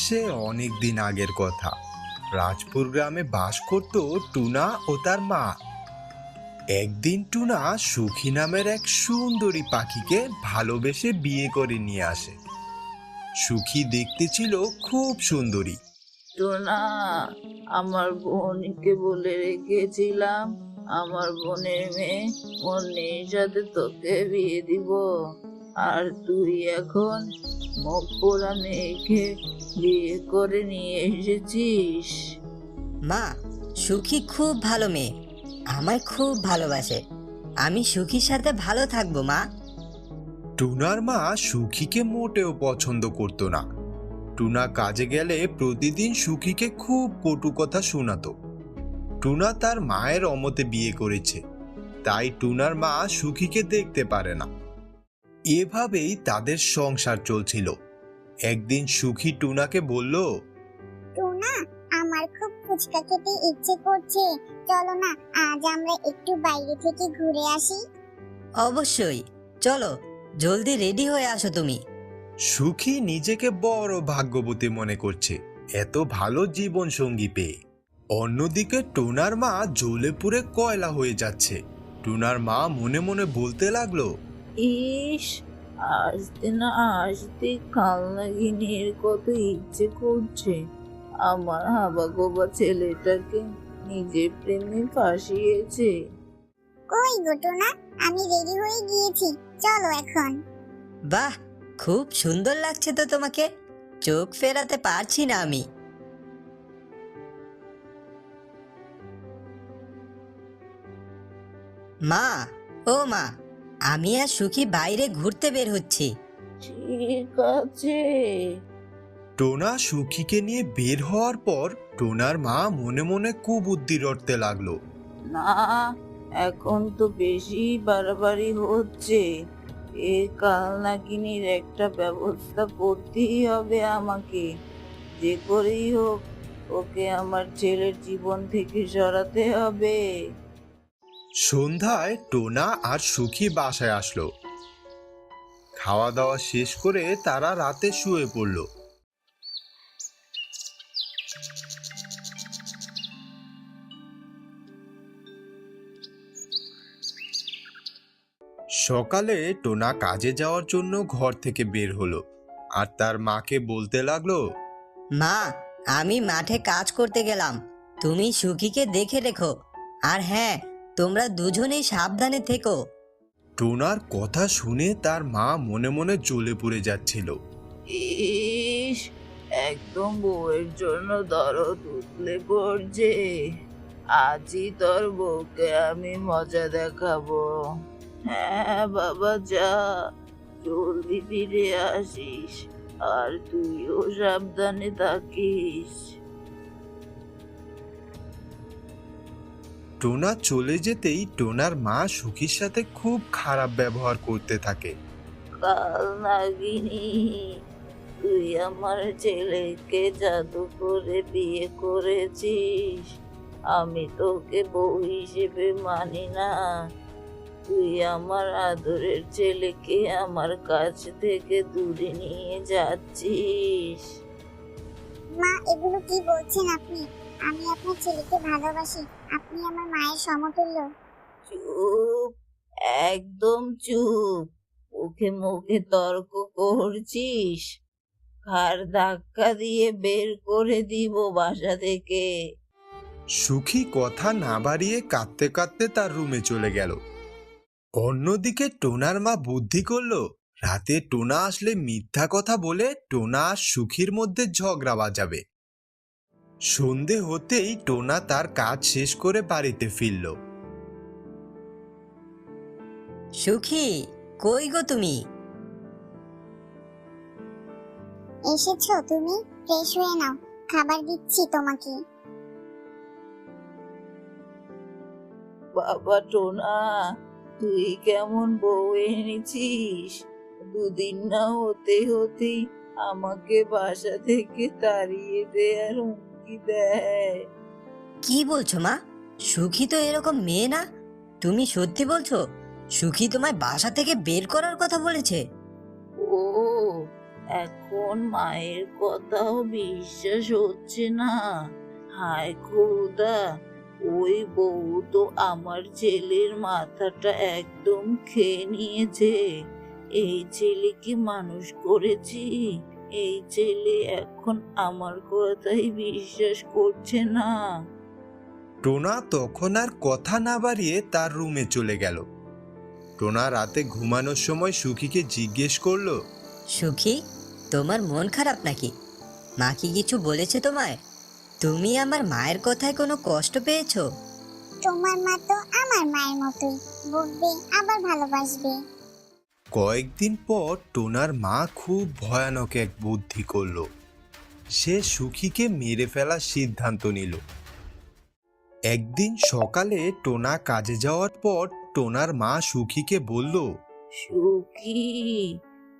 সে অনেক দিন আগের কথা। রাজপুর গ্রামে বাস করত টুনা ও তার মা। একদিন টুনা সুখী নামের এক সুন্দরী পাখিকে ভালোবেসে বিয়ে করে নিয়ে আসে। সুখী দেখতে ছিল খুব সুন্দরী। টোনা, আমার বোনকে বলে রেখেছিলাম আমার বোনের মেয়ে মুন্নির সাথে তোকে বিয়ে দিব, আর তুই এখন মুখ পোড়া মেয়েকে বিয়ে করে নিয়ে এসেছিস। মা, সুখী খুব ভালো মেয়ে, আমায় খুব ভালোবাসে। আমি সুখীর সাথে ভালো থাকবো মা। টুনার মা সুখীকে মোটেও পছন্দ করত না। টুনা কাজে গেলে প্রতিদিন সুখীকে খুব কটু কথা শোনাতো। টুনা তার মায়ের অমতে বিয়ে করেছে, তাই টুনার মা সুখীকে দেখতে পারে না। এভাবেই তাদের সংসার চলছিল। একদিন সুখী টুনাকে বলল, টুনা, আমার খুব ফুচকা খেতে ইচ্ছে করছে, চলো না আজ আমরা একটু বাইরে থেকে ঘুরে আসি। অবশ্যই, চলো, জলদি রেডি হয়ে আসো তুমি। সুখী নিজেকে বড় ভাগ্যবতী মনে করছে এত ভালো জীবন সঙ্গী পেয়ে। অন্যদিকে টুনার মা জ্বলে পুড়ে কয়লা হয়ে যাচ্ছে। টুনার মা মনে মনে বলতে লাগলো, ইস, আসতে না আসতে কালনাগিনীর কত ইচ্ছে করছে আমার হাবাগোবা ছেলেটাকে নিজের প্রেমে ফাঁসিয়েছে। কই গো টুনা, আমি রেডি হয়ে গিয়েছি, চলো এখন। বাহ, খুব সুন্দর লাগছে তো তোমাকে, চোখ ফেরাতে পারছি না আমি। মা, ও মা, আমি আর সুখী বাইরে ঘুরতে বের হচ্ছি। ঠিক আছে। টোনা সুখীকে নিয়ে বের হওয়ার পর টোনার মা মনে মনে কুবুদ্ধি রটতে লাগলো। না, এখন তো বেশি বাড়াবাড়ি হচ্ছে। এ কালনাগিনীর একটা ব্যবস্থা করতেই হবে আমাকে। যে করেই হোক ওকে আমার ছেলের জীবন থেকে সরাতে হবে। সন্ধ্যায় টোনা আর সুখী বাসায় আসলো। খাওয়া দাওয়া শেষ করে তারা রাতে শুয়ে পড়ল। সকালে টোনা কাজে যাওয়ার জন্য ঘর থেকে বের হলো আর তার মাকে বলতে লাগলো, মা, আমি মাঠে কাজ করতে গেলাম, তুমি সুখীকে দেখে রেখো। আর হ্যাঁ, তোমরা দুজনেই সাবধানে থেকো। টোনার কথা শুনে তার মা মনে মনে জ্বলে পুড়ে যাচ্ছিল। ইস, একদম বউয়ের জন্য দরদ উতলে পড়ছে। আজই তোর বউকে আমি মজা দেখাবো। হ্যাঁ বাবা, যা, জলদি ফিরে আসিস, আর তুইও সাবধানে থাকিস। টোনা চলে যেতেই টোনার মা সুখীর সাথে খুব খারাপ ব্যবহার করতে থাকে। কাল নাগিনী, তুই আমার ছেলেকে জাদু করে বিয়ে করেছিস। আমি তোকে বউ হিসেবে মানি না। তুই আমার আদরের ছেলেকে আমার কাছ থেকে দূরে নিয়ে যাচ্ছিস। মা, এগুলো কি বলছেন আপনি? আমি আপনার ছেলেকে ভালোবাসি, আপনি আমার মায়ের সমতুল্য। চুপ, একদম চুপ। মুখে মুখে তর্ক করছিস, ঘাড় ধাক্কা দিয়ে বের করে দিব বাসা থেকে। সুখী কথা না বাড়িয়ে কাঁদতে কাঁদতে তার রুমে চলে গেল। অন্যদিকে টোনার মা বুদ্ধি করলো, রাতে টোনা আসলে মিথ্যা কথা বলে টোনা আর সুখীর মধ্যে ঝগড়া বাজাবে। সন্ধে হতেই টোনা তার কাজ শেষ করে বাড়িতে ফিরল। সুখী, কই গো তুমি? এসেছো তুমি? ফ্রেশ হয়ে নাও, খাবার দিচ্ছি তোমাকে। বাবা টোনা, তুই কেমন বউ এনেছিস? দুদিন না হতে হতেই আমাকে বাসা থেকে তাড়িয়ে দেয়ার হুমকি দেয়। কি বলছো মা? সুখী তো এরকম মেয়ে না। তুমি সত্যি বলছো? সুখী তোমায় বাসা থেকে বের করার কথা বলেছে? ও এখন মায়ের কথাও বিশ্বাস হচ্ছে না। হায় খোদা, ওই বউ তো আমার ছেলের মাথাটা একদম খেয়ে নিয়েছে। এই ছেলেকে মানুষ করেছি, এই ছেলে এখন আমার কথাই বিশ্বাস করছে না। টোনা তখন আর কথা না বাড়িয়ে তার রুমে চলে গেল। টোনা রাতে ঘুমানোর সময় সুখীকে জিজ্ঞেস করলো, সুখী, তোমার মন খারাপ নাকি? মা কি কিছু বলেছে তোমায়? তুমি আমার মায়ের কথায় কোনো কষ্ট পেয়েছো? তোমার মা তো আমার মায়ের মতোই, বকবে আবার ভালোবাসবে। কয়েকদিন পর টোনার মা খুব ভয়ানক এক বুদ্ধি করলো। সে সুখীকে মেরে ফেলার সিদ্ধান্ত নিল। একদিন সকালে টোনা কাজে যাওয়ার পর টোনার মা সুখীকে বলল, সুখী,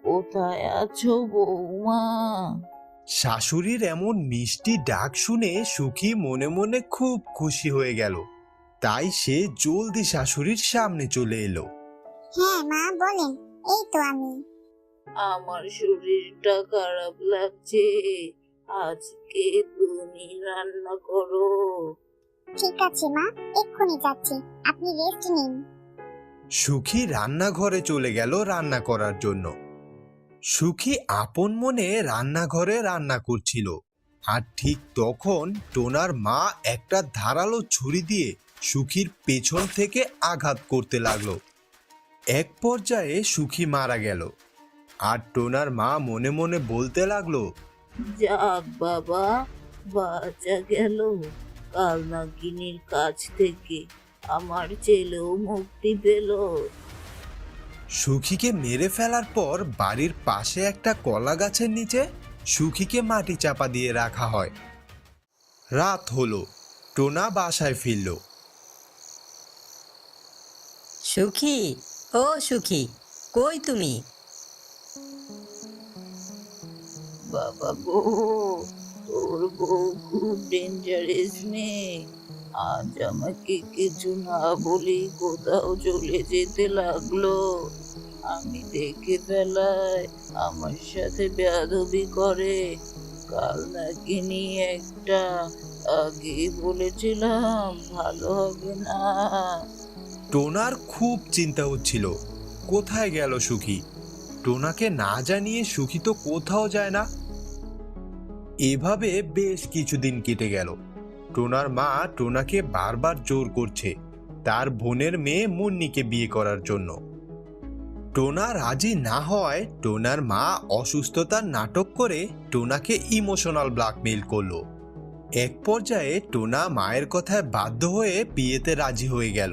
কোথায় আছো বৌমা? শাশুড়ির এমন মিষ্টি ডাক শুনে সুখী মনে মনে খুব খুশি হয়ে গেল। তাই সে জলদি শাশুড়ির সামনে চলে এলো। হ্যাঁ মা, বলেন। এই তো আমি। আমার শরীরটা খারাপ লাগছে, আজকে তুমি রান্না করো। ঠিক আছে মা, এক্ষুনি যাচ্ছি, আপনি রেস্ট নিন। সুখী রান্নাঘরে চলে গেল রান্না করার জন্য। সুখী আপন মনে রান্নাঘরে রান্না করছিল। আর ঠিক তখন টোনার মা একটা ধারালো ছুরি দিয়ে সুখীর পেছন থেকে আঘাত করতে লাগলো। এক পর্যায়ে সুখী মারা গেল। আর টোনার মা মনে মনে বলতে লাগলো, যাক বাবা, বাঁচা গেল। কাল নাগিনীর কাছ থেকে আমার ছেলেও মুক্তি পেল। সুখীকে মেরে ফেলার পর বাড়ির পাশে একটা কলা গাছের নিচে সুখীকে মাটি চাপা দিয়ে রাখা হয়। রাত হলো, টোনা বাসায় ফিরল। সুখী, ও সুখী, কই তুমি? বাবা গো, তোর বউ খুব ডেঞ্জারাস মেয়ে। আজ আমাকে কিছু না বলেই কোথাও চলে যেতে লাগলো। আমি দেখে ফেলায় আমার সাথে বেয়াদবি করে। কাল নাকি নিয়ে একটা, আগে বলেছিলাম ভালো হবে না। টোনার খুব চিন্তা হচ্ছিল, কোথায় গেল সুখী? টোনাকে না জানিয়ে সুখী তো কোথাও যায় না। এভাবে বেশ কিছুদিন কেটে গেল। টোনার মা টোনাকে বারবার জোর করছে তার বোনের মেয়ে মুন্নিকে বিয়ে করার জন্য। টোনা রাজি না হওয়ায় টোনার মা অসুস্থতার নাটক করে টোনাকে ইমোশনাল ব্ল্যাকমেইল করলো। এক পর্যায়ে টোনা মায়ের কথায় বাধ্য হয়ে বিয়েতে রাজি হয়ে গেল।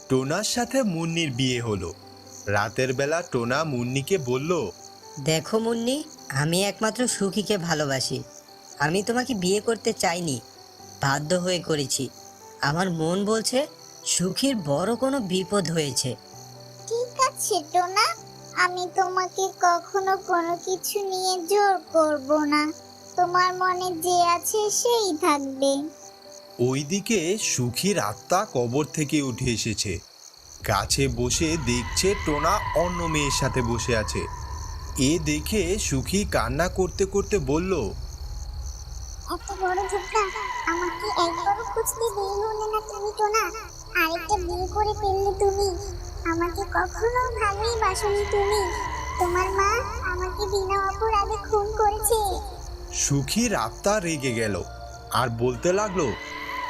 টোনার সাথে মুন্নির বিয়ে হলো। রাতের বেলা টোনা মুন্নিকে বলল, দেখো মুন্নি, আমি একমাত্র সুখীকে ভালোবাসি। আমি তোমাকে বিয়ে করতে চাইনি, বাধ্য হয়ে করেছি। আমার মন বলছে সুখীর বড় কোনো বিপদ হয়েছে। ঠিক আছে টোনা, আমি তোমাকে কখনো কোনো কিছু নিয়ে জোর করব না। তোমার মনে যে আছে সেই থাকবে। ওইদিকে সুখীর আত্মা কবর থেকে উঠে এসেছে। গাছে বসে দেখছে টোনা অন্য মেয়ের সাথে বসে আছে। এ দেখে সুখী কান্না করতে করতে বলল, এত বড় ধোঁকা, আমাকে একবারও খুঁজতে দেরি হলে না তুমি টোনা। আরেকটা বিয়ে করে ফেললে তুমি। আমাকে কখনো ভালোই বাসনি তুমি। তোমার মা আমাকে বিনা অপরাধে খুন করেছে। সুখীর আত্মা রেগে গেল আর বলতে লাগলো,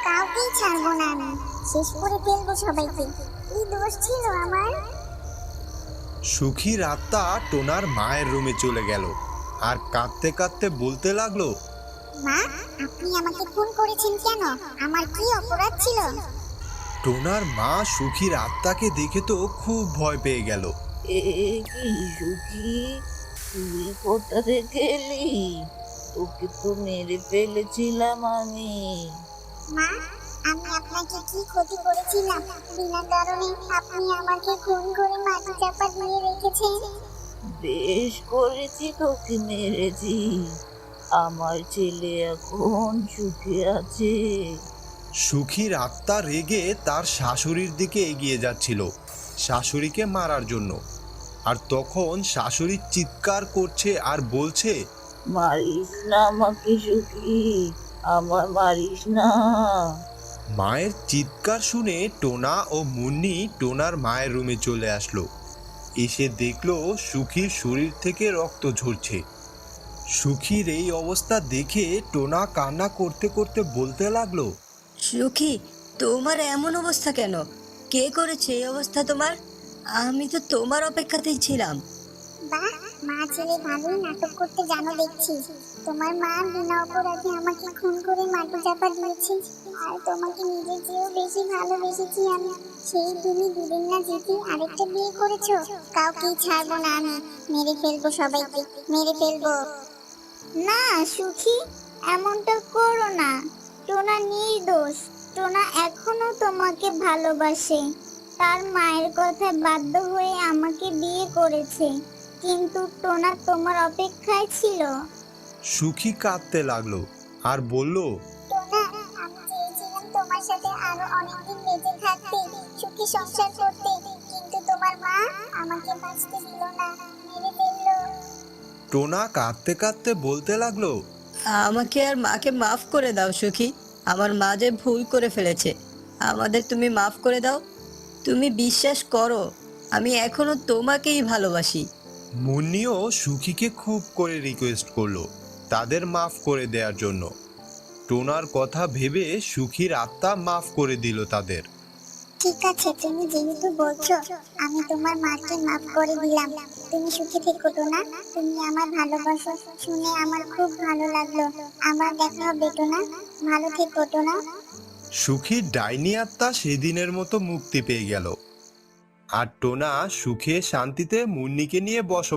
কাউকেই ছাড়বো না আমি, শেষ করে ফেলবো সবাইকে। কি দোষ ছিল আমার? সুখীর আত্মা টোনার মায়ের রুমে চলে গেল আর কাঁদতে কাঁদতে বলতে লাগলো, মা, আপনি আমাকে খুন করেছেন কেন? আমার কি অপরাধ ছিল? টোনার মা সুখীর আত্মাকে দেখে তো খুব ভয় পেয়ে গেল। এ কি সুখী, তুই কোথা থেকে এলি? তোকে তো মেরে ফেলেছিলাম আমি। মা, আমি আপনাকে কি ক্ষতি করেছিলাম? বিনা কারণে আপনি আমাকে খুন করে মাটি চাপা দিয়ে রেখেছেন। বেশ করেছি তোকে মেরেছি। আমার ছেলে এখন সুখে আছে। সুখীর আত্মা রেগে তার শাশুড়ির দিকে এগিয়ে যাচ্ছিল শাশুড়িকে মারার জন্য। আর তখন শাশুড়ি চিৎকার করছে আর বলছে, মারিস না আমাকে সুখী, আমার মারিস না। মায়ের চিৎকার শুনে টোনা ও মুন্নি টোনার মায়ের রুমে চলে আসলো। এসে দেখলো সুখীর শরীর থেকে রক্ত ঝরছে। সুখীর এই অবস্থা দেখে টোনা কান্না করতে করতে বলতে লাগলো, সুখী, তোমার এমন অবস্থা কেন? কে করেছে এই অবস্থা তোমার? আমি তো তোমার অপেক্ষাতেই ছিলাম। বাহ, মা ছেলে ভালোই নাটক করতে জানো দেখছি। তোমার মা বিনা অপরাধে আমাকে খুন করে মাটি চাপা দিয়েছে, আর তোমাকে নিজের চেয়েও বেশি ভালোবেসেছি আমি। সেই তুমি দুদিন না যেতে আরেকটা বিয়ে করেছো। কাউকেই ছাড়বো না আমি, মেরে ফেলবো সবাইকে, মেরে ফেলবো। না সুখী, এমনটা করো না। টোনা নির্দোষ, টোনা এখনো তোমাকে ভালোবাসে। তার মায়ের কথায় বাধ্য হয়ে আমাকে বিয়ে করেছে, কিন্তু টোনা তোমার অপেক্ষায় ছিল। সুখী কাঁদতে লাগলো আর বলল, টোনা, আমি চেয়েছিলাম তোমার সাথে আরো অনেকদিন বেঁচে থাকতে, সুখী সংসার করতে, কিন্তু তোমার মা আমাকে বাঁচতে দিল না, মেরে ফেললো। টোনা কাঁদতে কাঁদতে বলতে লাগলো, আমাকে আর মাকে মাফ করে দাও সুখী। আমার মা যে ভুল করে ফেলেছে, আমাদের তুমি মাফ করে দাও। তুমি বিশ্বাস করো, আমি এখনো তোমাকেই ভালোবাসি। মুন্নিও সুখীকে খুব করে রিকোয়েস্ট করলো তাদের মাফ করে দেওয়ার জন্য। টোনার কথা ভেবে সুখীর আত্মা মাফ করে দিল তাদের। ঠিক আছে, তুমি যেহেতু বলছো, আমি তোমার মাকে মাফ করে দিলাম। তুমি সুখী থেকো টোনা, তুমি আমার ভালোবাসো শুনে আমার খুব ভালো লাগলো। আমার দেখা হবে টোনা, ভালো থেকো টোনা। সুখীর ডাইনি আত্মা সেদিনের মতো মুক্তি পেয়ে গেল। আর টোনা সুখে শান্তিতে মুন্নিকে নিয়ে বসবাস